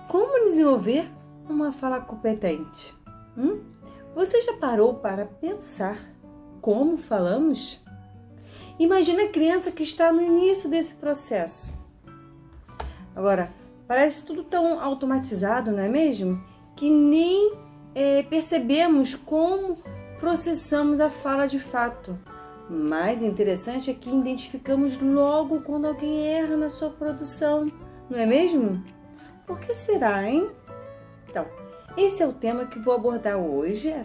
Como desenvolver uma fala competente? Você já parou para pensar como falamos? Imagina a criança que está no início desse processo. Agora, parece tudo tão automatizado, não é mesmo? Que nem percebemos como processamos a fala de fato. Mais interessante é que identificamos logo quando alguém erra na sua produção, não é mesmo? Por que será, hein? Então, esse é o tema que vou abordar hoje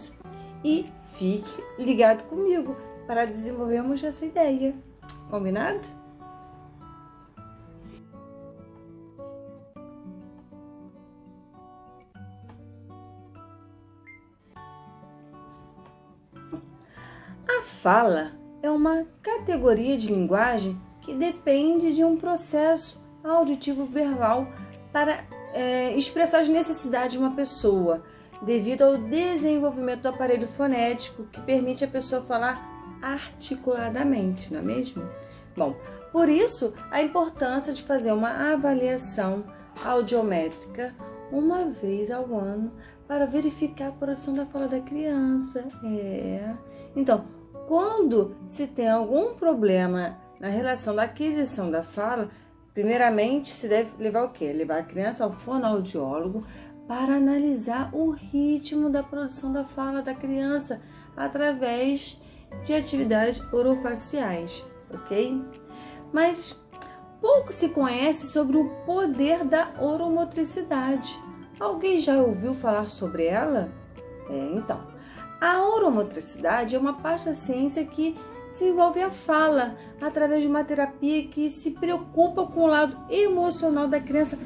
e fique ligado comigo para desenvolvermos essa ideia. Combinado? A fala é uma categoria de linguagem que depende de um processo auditivo verbal para expressar as necessidades de uma pessoa, devido ao desenvolvimento do aparelho fonético que permite a pessoa falar articuladamente, não é mesmo? Bom, por isso a importância de fazer uma avaliação audiométrica uma vez ao ano para verificar a produção da fala da criança. Então, quando se tem algum problema na relação da aquisição da fala, primeiramente se deve levar o quê? Levar a criança ao fonoaudiólogo para analisar o ritmo da produção da fala da criança através de atividades orofaciais, ok? Mas pouco se conhece sobre o poder da oromotricidade. Alguém já ouviu falar sobre ela? Então, a oromotricidade é uma parte da ciência que desenvolve a fala através de uma terapia que se preocupa com o lado emocional da criança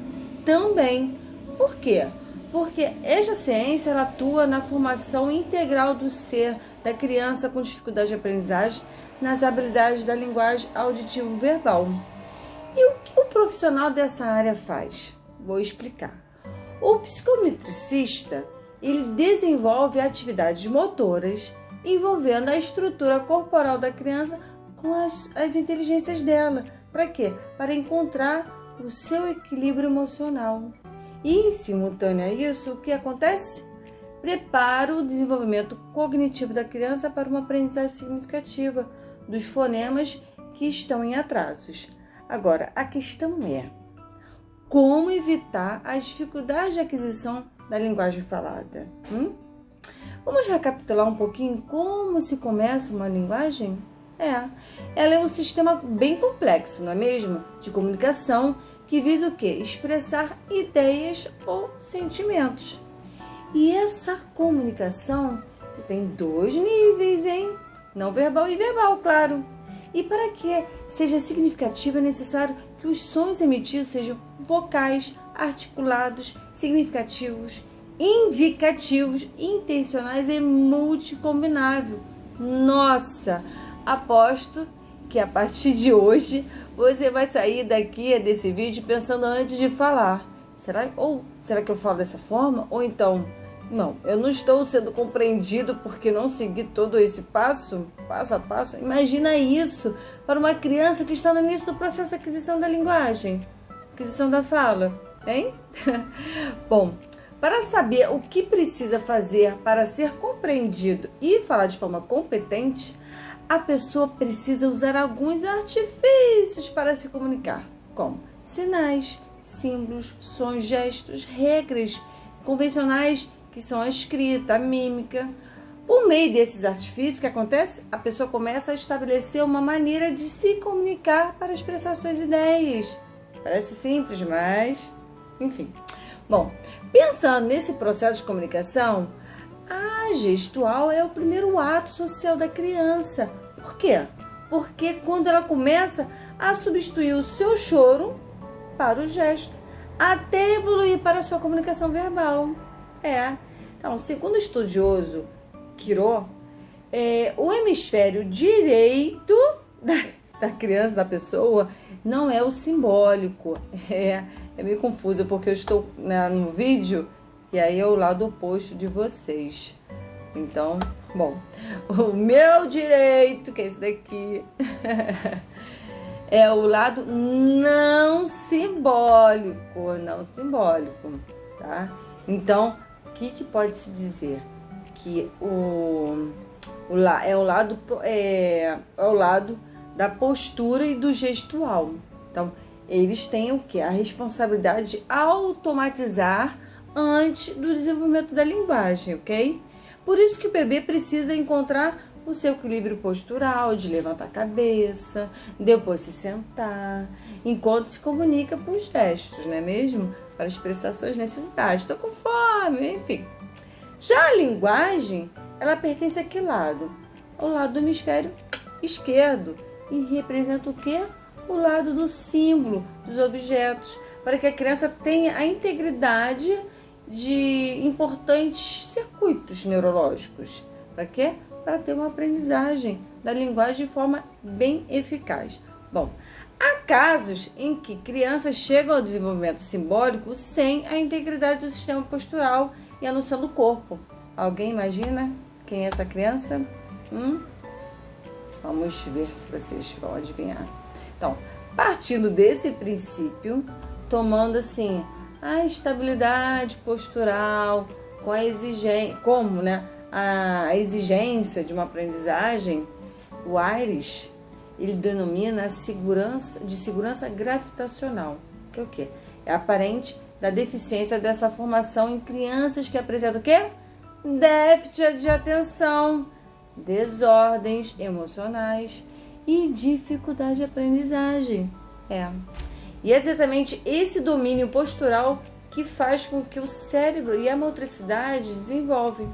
também. Por quê? Porque esta ciência ela atua na formação integral do ser da criança com dificuldade de aprendizagem nas habilidades da linguagem auditivo-verbal. E o que o profissional dessa área faz? Vou explicar. O psicometricista ele desenvolve atividades motoras envolvendo a estrutura corporal da criança com as inteligências dela. Para quê? Para encontrar o seu equilíbrio emocional. E, simultâneo a isso, o que acontece? Prepara o desenvolvimento cognitivo da criança para uma aprendizagem significativa dos fonemas que estão em atrasos. Agora, a questão é como evitar as dificuldades de aquisição da linguagem falada. Vamos recapitular um pouquinho como se começa uma linguagem? Ela é um sistema bem complexo, não é mesmo? De comunicação que visa o quê? Expressar ideias ou sentimentos. E essa comunicação tem 2 níveis, hein? Não verbal e verbal, claro. E para que seja significativa é necessário que os sons emitidos sejam vocais, articulados, significativos, indicativos, intencionais e multicombinável. Nossa, aposto que a partir de hoje você vai sair daqui desse vídeo pensando antes de falar. Será que eu falo dessa forma? Ou então, não, eu não estou sendo compreendido porque não segui todo esse passo a passo. Imagina isso para uma criança que está no início do processo de aquisição da linguagem, aquisição da fala, hein? Bom, para saber o que precisa fazer para ser compreendido e falar de forma competente, a pessoa precisa usar alguns artifícios para se comunicar, como sinais, símbolos, sons, gestos, regras convencionais que são a escrita, a mímica. Por meio desses artifícios, o que acontece? A pessoa começa a estabelecer uma maneira de se comunicar para expressar suas ideias. Parece simples, mas enfim. Bom, pensando nesse processo de comunicação, a gestual é o primeiro ato social da criança. Por quê? Porque quando ela começa a substituir o seu choro para o gesto, até evoluir para a sua comunicação verbal. Então, segundo o estudioso Quiró, o hemisfério direito da criança, da pessoa, não é o simbólico. É meio confuso porque eu estou no vídeo e aí é o lado oposto de vocês. Então, bom, o meu direito, que é esse daqui, é o lado não simbólico, tá? Então, o que pode se dizer? Que é o lado da postura e do gestual. Então, eles têm o quê? A responsabilidade de automatizar antes do desenvolvimento da linguagem, ok? Por isso que o bebê precisa encontrar o seu equilíbrio postural, de levantar a cabeça, depois se sentar, enquanto se comunica por gestos, não é mesmo? Para expressar suas necessidades. Estou com fome, enfim. Já a linguagem, ela pertence a que lado? Ao lado do hemisfério esquerdo. E representa o quê? O lado do símbolo, dos objetos, para que a criança tenha a integridade de importantes circuitos neurológicos. Para quê? Para ter uma aprendizagem da linguagem de forma bem eficaz. Bom, há casos em que crianças chegam ao desenvolvimento simbólico sem a integridade do sistema postural e a noção do corpo. Alguém imagina quem é essa criança? Vamos ver se vocês vão adivinhar. Então, partindo desse princípio, tomando assim a estabilidade postural, com a exigência de uma aprendizagem, o Aires, ele denomina a segurança gravitacional, que é o quê? É aparente da deficiência dessa formação em crianças que apresentam o quê? Déficit de atenção, desordens emocionais e dificuldade de aprendizagem. E é exatamente esse domínio postural que faz com que o cérebro e a motricidade desenvolvem.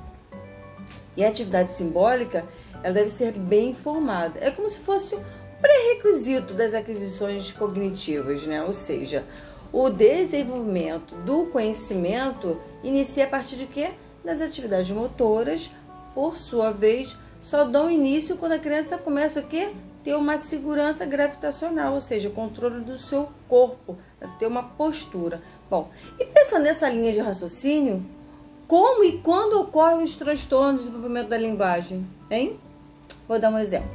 E a atividade simbólica, ela deve ser bem formada. É como se fosse um pré-requisito das aquisições cognitivas, né? Ou seja, o desenvolvimento do conhecimento inicia a partir de quê? Das atividades motoras, por sua vez, só dão início quando a criança começa o quê? Ter uma segurança gravitacional, ou seja, controle do seu corpo, ter uma postura. Bom, e pensando nessa linha de raciocínio, como e quando ocorrem os transtornos de desenvolvimento da linguagem, hein? Vou dar um exemplo.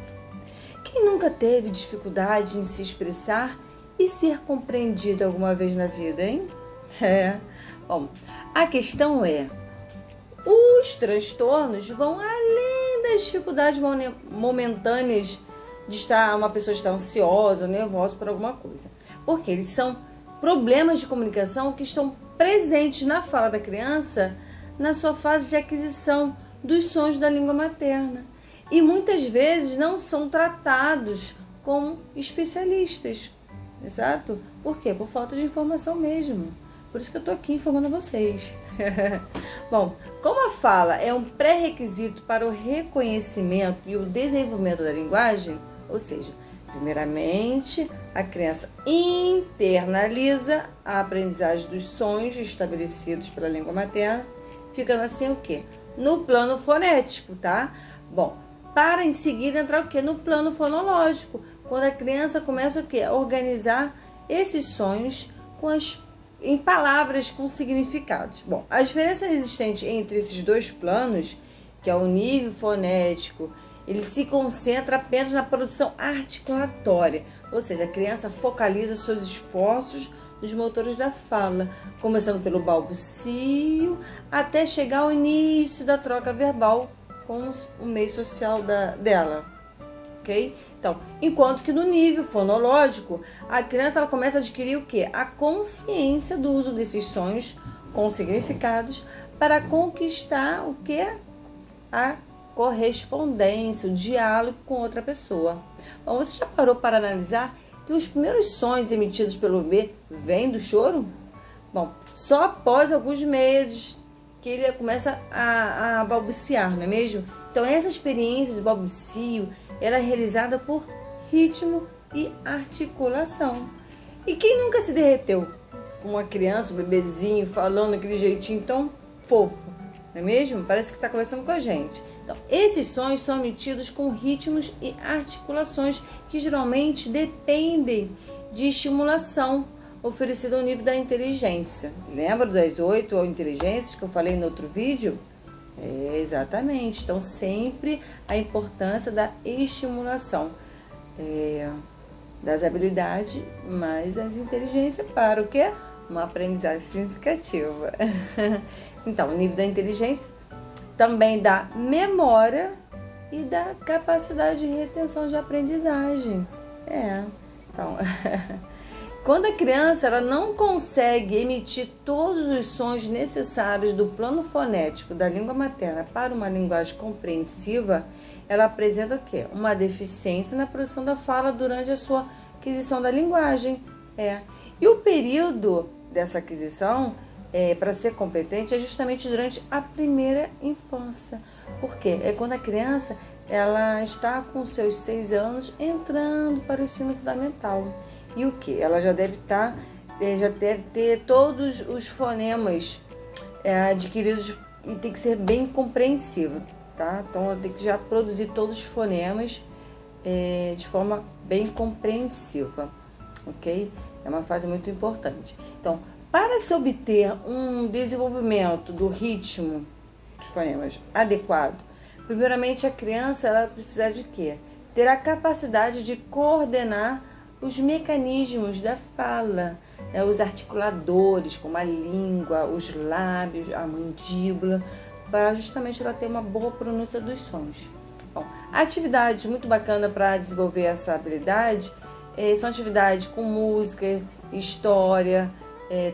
Quem nunca teve dificuldade em se expressar e ser compreendido alguma vez na vida, hein? Bom, a questão é, os transtornos vão além das dificuldades momentâneas de uma pessoa estar ansiosa ou nervosa por alguma coisa. Porque eles são problemas de comunicação que estão presentes na fala da criança na sua fase de aquisição dos sons da língua materna. E muitas vezes não são tratados como especialistas. Exato? Por quê? Por falta de informação mesmo. Por isso que eu estou aqui informando vocês. Bom, como a fala é um pré-requisito para o reconhecimento e o desenvolvimento da linguagem, ou seja, primeiramente, a criança internaliza a aprendizagem dos sons estabelecidos pela língua materna, ficando assim o quê? No plano fonético, tá? Bom, para em seguida entrar o quê? No plano fonológico, quando a criança começa o quê? A organizar esses sons em palavras com significados. Bom, a diferença existente entre esses dois planos, que é o nível fonético, ele se concentra apenas na produção articulatória, ou seja, a criança focaliza seus esforços nos motores da fala, começando pelo balbucio até chegar ao início da troca verbal com o meio social dela, ok? Então, enquanto que no nível fonológico, a criança ela começa a adquirir o quê? A consciência do uso desses sons com significados para conquistar o quê? A correspondência, o diálogo com outra pessoa. Bom, você já parou para analisar que os primeiros sons emitidos pelo bebê vêm do choro? Bom, só após alguns meses que ele começa a balbuciar, não é mesmo? Então, essa experiência de balbucio, ela é realizada por ritmo e articulação. E quem nunca se derreteu com uma criança, um bebezinho, falando daquele jeitinho tão fofo, não é mesmo? Parece que está conversando com a gente. Então, esses sons são emitidos com ritmos e articulações que geralmente dependem de estimulação oferecida ao nível da inteligência. Lembra das 8 inteligências que eu falei no outro vídeo? Exatamente. Então, sempre a importância da estimulação das habilidades, mais as inteligências para o quê? uma aprendizagem significativa. Então, o nível da inteligência, também da memória e da capacidade de retenção de aprendizagem. Então, quando a criança ela não consegue emitir todos os sons necessários do plano fonético da língua materna para uma linguagem compreensiva, ela apresenta o quê? Uma deficiência na produção da fala durante a sua aquisição da linguagem. E o período dessa aquisição para ser competente é justamente durante a primeira infância. Por quê? É quando a criança ela está com seus 6 anos entrando para o ensino fundamental. E o que? Ela já deve ter todos os fonemas adquiridos e tem que ser bem compreensiva, tá? Então ela tem que já produzir todos os fonemas de forma bem compreensiva, ok? É uma fase muito importante. Então, para se obter um desenvolvimento do ritmo dos fonemas adequado, primeiramente a criança ela precisa de quê? Ter a capacidade de coordenar os mecanismos da fala, os articuladores, como a língua, os lábios, a mandíbula, para justamente ela ter uma boa pronúncia dos sons. Bom, atividades muito bacanas para desenvolver essa habilidade são atividades com música, história,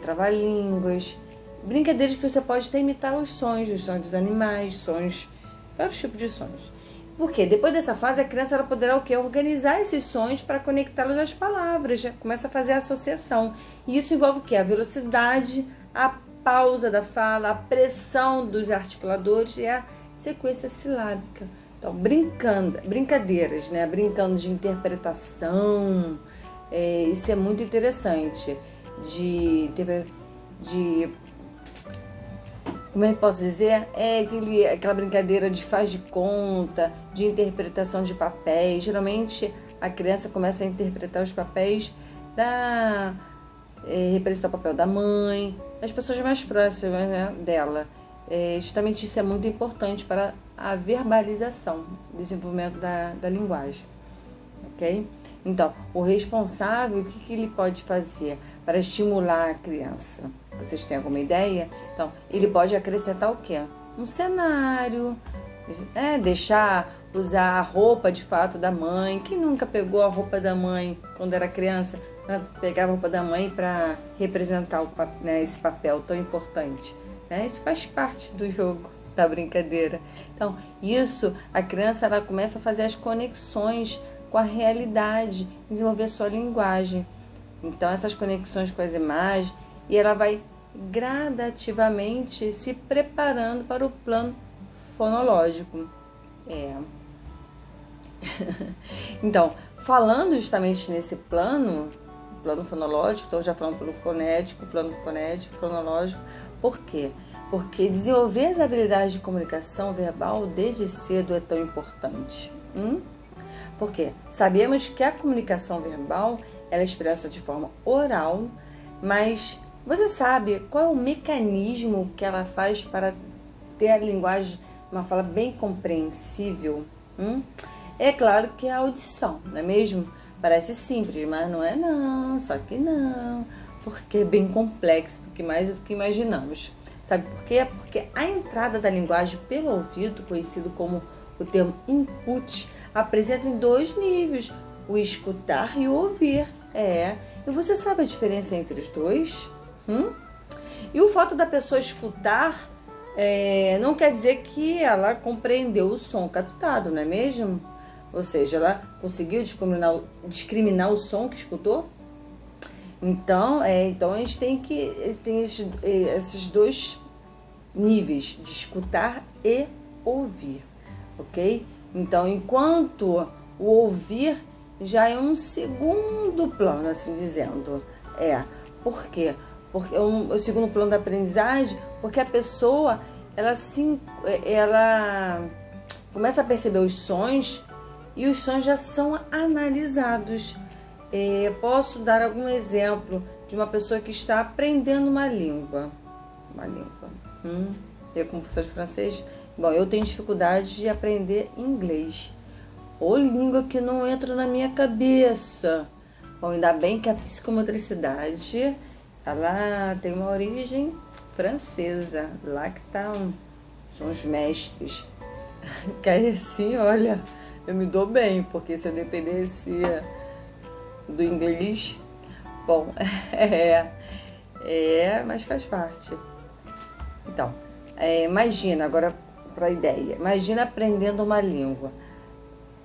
trava-línguas, brincadeiras que você pode até imitar os sons dos animais, vários tipos de sons. Porque depois dessa fase a criança ela poderá o quê? Organizar esses sons para conectá-los às palavras, já começa a fazer a associação. E isso envolve o quê? A velocidade, a pausa da fala, a pressão dos articuladores e a sequência silábica. Então, brincadeiras, né? Brincando de interpretação, isso é muito interessante. Como é que posso dizer? Aquela brincadeira de faz de conta, de interpretação de papéis. Geralmente a criança começa a interpretar os papéis representar o papel da mãe, das pessoas mais próximas, né, dela. Justamente isso é muito importante para a verbalização, o desenvolvimento da linguagem, ok? Então, o responsável, o que ele pode fazer para estimular a criança? Vocês têm alguma ideia? Então, ele pode acrescentar o quê? Um cenário, usar a roupa de fato da mãe. Quem nunca pegou a roupa da mãe quando era criança? Pegava a roupa da mãe para representar esse papel tão importante. Isso faz parte do jogo, da brincadeira. Então, a criança ela começa a fazer as conexões com a realidade, desenvolver sua linguagem. Então, essas conexões com as imagens, e ela vai gradativamente se preparando para o plano fonológico. Então, falando justamente nesse plano fonológico, então já falando pelo fonético, plano fonético, fonológico. Por quê? Porque desenvolver as habilidades de comunicação verbal desde cedo é tão importante. Porque sabemos que a comunicação verbal ela é expressa de forma oral, mas você sabe qual é o mecanismo que ela faz para ter a linguagem, uma fala bem compreensível? É claro que é a audição, não é mesmo? Parece simples, mas não é não, só que não, porque é bem complexo mais do que imaginamos. Sabe por quê? Porque a entrada da linguagem pelo ouvido, conhecido como o termo input, apresenta em 2 níveis, o escutar e o ouvir. E você sabe a diferença entre os dois? E o fato da pessoa escutar não quer dizer que ela compreendeu o som captado, não é mesmo? Ou seja, ela conseguiu discriminar o som que escutou? Então a gente tem esses 2 níveis de escutar e ouvir, ok? Então, enquanto o ouvir já é um segundo plano, assim dizendo. Por quê? Porque o segundo plano da aprendizagem, porque a pessoa ela começa a perceber os sons e os sons já são analisados. Posso dar algum exemplo de uma pessoa que está aprendendo uma língua. Eu como professor de francês, eu tenho dificuldade de aprender inglês. Língua que não entra na minha cabeça. Ainda bem que a psicomotricidade ela tem uma origem francesa, lá que são os mestres. Que aí assim, olha, eu me dou bem, porque se eu dependesse do inglês, bom, mas faz parte. Então, imagina, agora para a ideia, imagina aprendendo uma língua.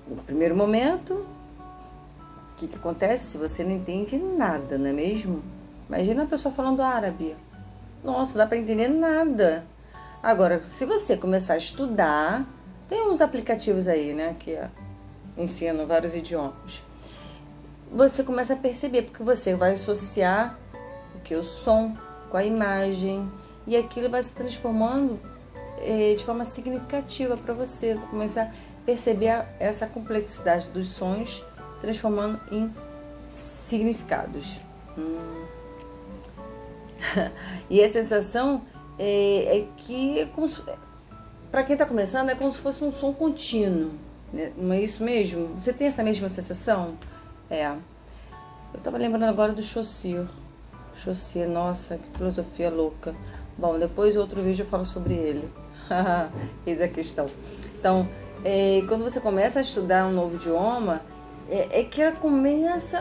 No primeiro momento, o que acontece se você não entende nada, não é mesmo? Imagina a pessoa falando árabe. Nossa, não dá para entender nada. Agora, se você começar a estudar, tem uns aplicativos aí, né, que ensinam vários idiomas. Você começa a perceber, porque você vai associar o som com a imagem, e aquilo vai se transformando de forma significativa para você. Vai começar a perceber essa complexidade dos sons, transformando em significados. E a sensação é que, para quem está começando, é como se fosse um som contínuo, né? Não é isso mesmo? Você tem essa mesma sensação? Eu estava lembrando agora do Chaucer. Chaucer, nossa, que filosofia louca. Bom, depois outro vídeo eu falo sobre ele. Eis a questão. Então, quando você começa a estudar um novo idioma,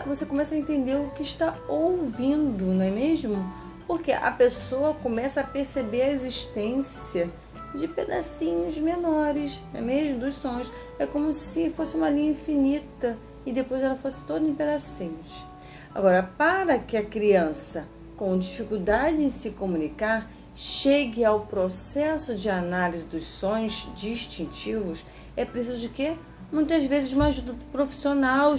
você começa a entender o que está ouvindo, não é mesmo? Porque a pessoa começa a perceber a existência de pedacinhos menores, não é mesmo? Dos sons. É como se fosse uma linha infinita e depois ela fosse toda em pedacinhos. Agora, para que a criança com dificuldade em se comunicar chegue ao processo de análise dos sons distintivos, é preciso de quê? Muitas vezes de uma ajuda profissional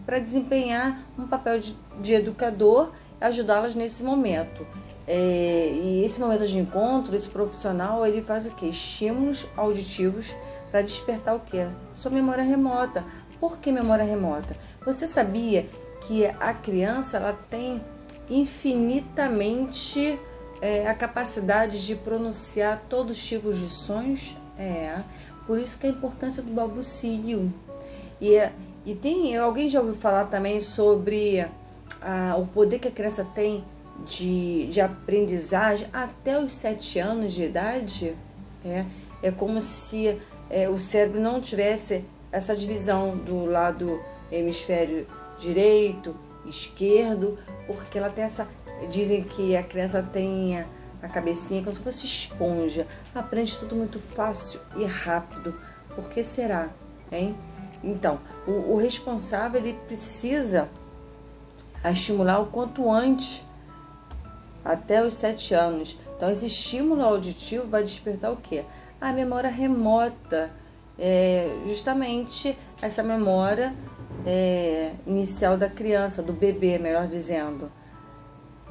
para desempenhar um papel de educador, ajudá-las nesse momento. E esse momento de encontro, esse profissional, ele faz o quê? Estímulos auditivos para despertar o quê? Sua memória remota. Por que memória remota? Você sabia que a criança ela tem infinitamente a capacidade de pronunciar todos os tipos de sons? Por isso que a importância do balbucio. Alguém já ouviu falar também sobre o poder que a criança tem de aprendizagem até os 7 anos de idade? É como se o cérebro não tivesse essa divisão do lado hemisfério direito, esquerdo, porque ela tem dizem que a criança tem a cabecinha como se fosse esponja, aprende tudo muito fácil e rápido. Por que será, hein? Então, o responsável, ele precisa estimular o quanto antes, até os 7 anos. Então, esse estímulo auditivo vai despertar o quê? A memória remota, justamente essa memória inicial da criança, do bebê, melhor dizendo,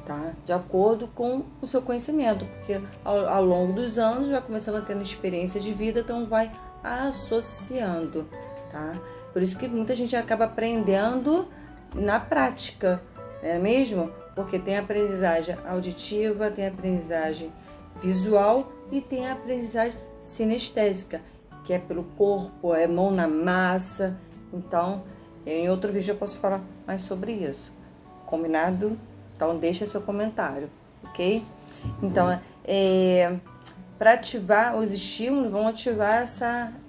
tá? De acordo com o seu conhecimento, porque ao longo dos anos vai começando a ter experiência de vida, então vai associando, tá? Por isso que muita gente acaba aprendendo na prática, não é mesmo? Porque tem a aprendizagem auditiva, tem a aprendizagem visual e tem a aprendizagem sinestésica, que é pelo corpo, é mão na massa. Então, em outro vídeo eu posso falar mais sobre isso. Combinado? Então, deixa seu comentário, ok? Então, para ativar os estímulos, vão ativar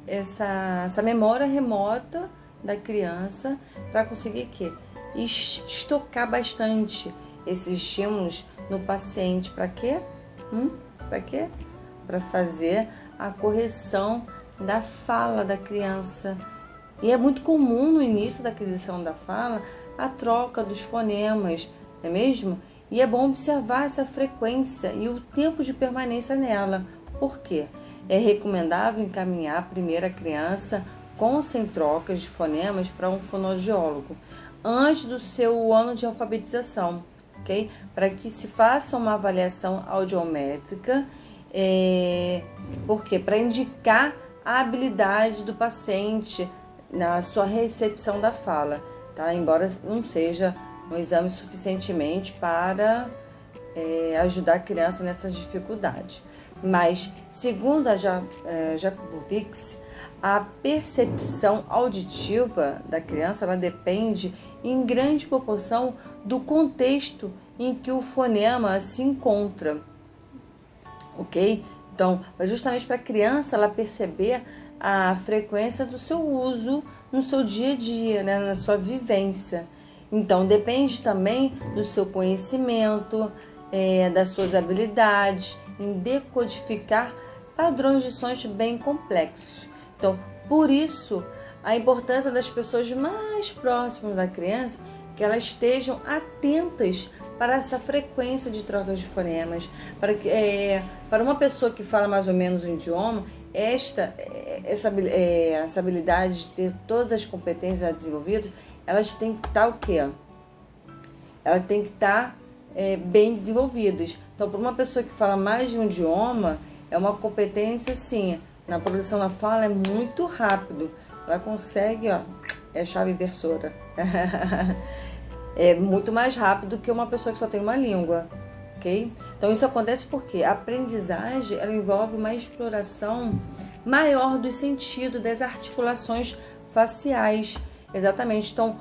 essa memória remota da criança para conseguir estocar bastante esses estímulos no paciente. Para quê? Para quê? Para fazer a correção da fala da criança. E é muito comum no início da aquisição da fala a troca dos fonemas, não é mesmo? E é bom observar essa frequência e o tempo de permanência nela. Por quê? É recomendável encaminhar primeiro a criança com ou sem trocas de fonemas para um fonoaudiólogo antes do seu ano de alfabetização, ok? Para que se faça uma avaliação audiométrica, porque para indicar a habilidade do paciente na sua recepção da fala, tá? Embora não seja um exame suficientemente para ajudar a criança nessas dificuldades. Mas, segundo a Jakubowicz, a percepção auditiva da criança ela depende em grande proporção do contexto em que o fonema se encontra, ok? Então, é justamente para a criança ela perceber a frequência do seu uso no seu dia a dia, né? Na sua vivência. Então, depende também do seu conhecimento, das suas habilidades em decodificar padrões de sons bem complexos. Então, por isso, a importância das pessoas mais próximas da criança, que elas estejam atentas para essa frequência de trocas de fonemas, para uma pessoa que fala mais ou menos o idioma, essa habilidade de ter todas as competências desenvolvidas, elas têm que estar o quê? Elas têm que estar bem desenvolvidas. Então, para uma pessoa que fala mais de um idioma, é uma competência, sim, na produção da fala é muito rápido. Ela consegue, é a chave inversora. É muito mais rápido que uma pessoa que só tem uma língua, ok? Então isso acontece porque a aprendizagem ela envolve uma exploração maior do sentido das articulações faciais, exatamente. Então,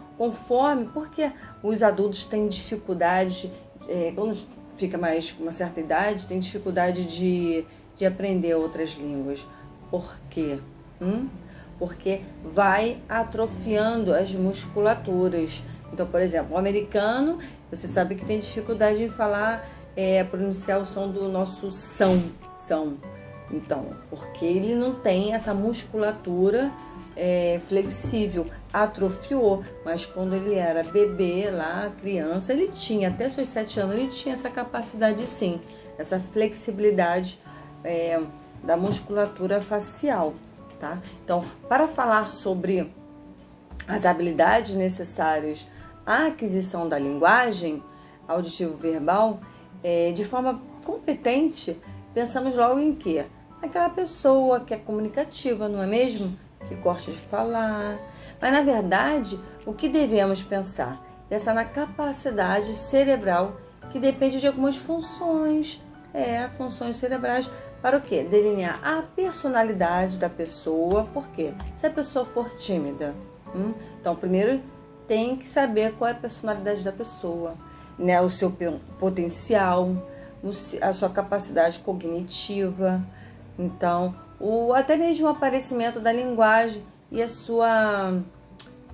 porque os adultos têm dificuldade, quando fica mais com uma certa idade, tem dificuldade de aprender outras línguas. Por quê? Porque vai atrofiando as musculaturas. Então, por exemplo, o americano, você sabe que tem dificuldade em falar, pronunciar o som do nosso são. Então, porque ele não tem essa musculatura flexível, atrofiou. Mas quando ele era bebê, lá, criança, ele tinha, até seus 7 anos, ele tinha essa capacidade sim, essa flexibilidade da musculatura facial, tá? Então, para falar sobre as habilidades necessárias à aquisição da linguagem auditivo-verbal, de forma competente, pensamos logo em quê? Aquela pessoa que é comunicativa, não é mesmo? Que gosta de falar. Mas, na verdade, o que devemos pensar? Pensar na capacidade cerebral, que depende de algumas funções, funções cerebrais, para o quê? Delinear a personalidade da pessoa. Por quê? Se a pessoa for tímida, então primeiro tem que saber qual é a personalidade da pessoa, né? O seu potencial, a sua capacidade cognitiva, então até mesmo o aparecimento da linguagem e a sua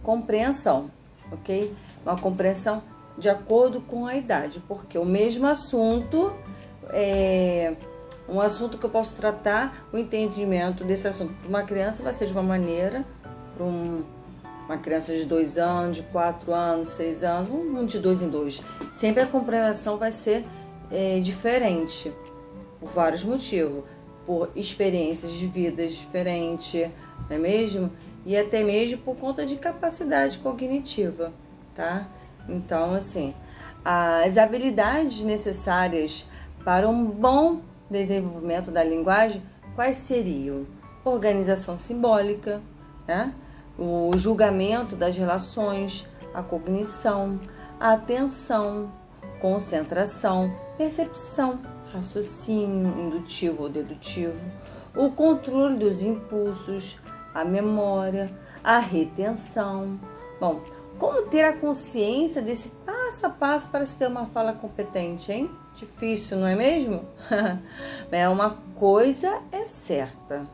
compreensão, ok? Uma compreensão de acordo com a idade, porque o mesmo assunto um assunto que eu posso tratar, o entendimento desse assunto para uma criança vai ser de uma maneira, para uma criança de 2 anos, de 4 anos, 6 anos, um de 2 em 2. Sempre a compreensão vai ser diferente, por vários motivos, por experiências de vidas diferentes, não é mesmo? E até mesmo por conta de capacidade cognitiva, tá? Então, assim, as habilidades necessárias para um bom desenvolvimento da linguagem, quais seriam? Organização simbólica, né? O julgamento das relações, a cognição, a atenção, concentração, percepção, raciocínio indutivo ou dedutivo, o controle dos impulsos, a memória, a retenção. Bom, como ter a consciência desse passo a passo para se ter uma fala competente, hein? Difícil, não é mesmo? Uma coisa é certa.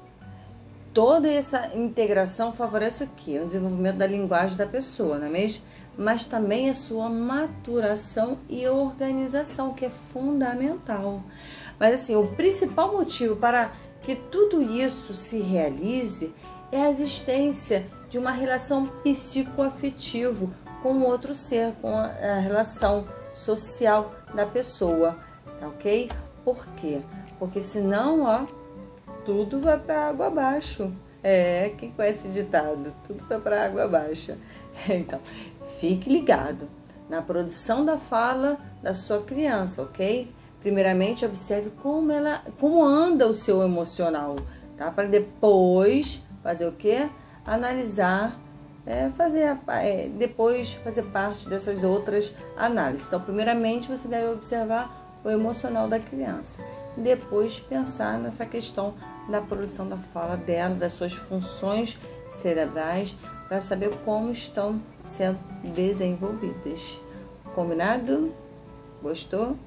Toda essa integração favorece o quê? O desenvolvimento da linguagem da pessoa, não é mesmo? Mas também a sua maturação e organização, que é fundamental. Mas assim, o principal motivo para que tudo isso se realize é a existência de uma relação psicoafetiva com o outro ser, com a relação social da pessoa, tá ok? Por quê? Porque senão, tudo vai para água abaixo. Quem conhece o ditado? Tudo vai para água abaixo. Então, fique ligado na produção da fala da sua criança, ok? Primeiramente, observe como anda o seu emocional, tá? Para depois fazer o quê? Analisar, depois fazer parte dessas outras análises. Então, primeiramente, você deve observar o emocional da criança. Depois, pensar nessa questão da produção da fala dela, das suas funções cerebrais, para saber como estão sendo desenvolvidas. Combinado? Gostou?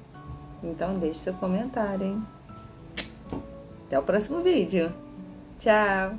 Então deixe seu comentário, hein? Até o próximo vídeo. Tchau!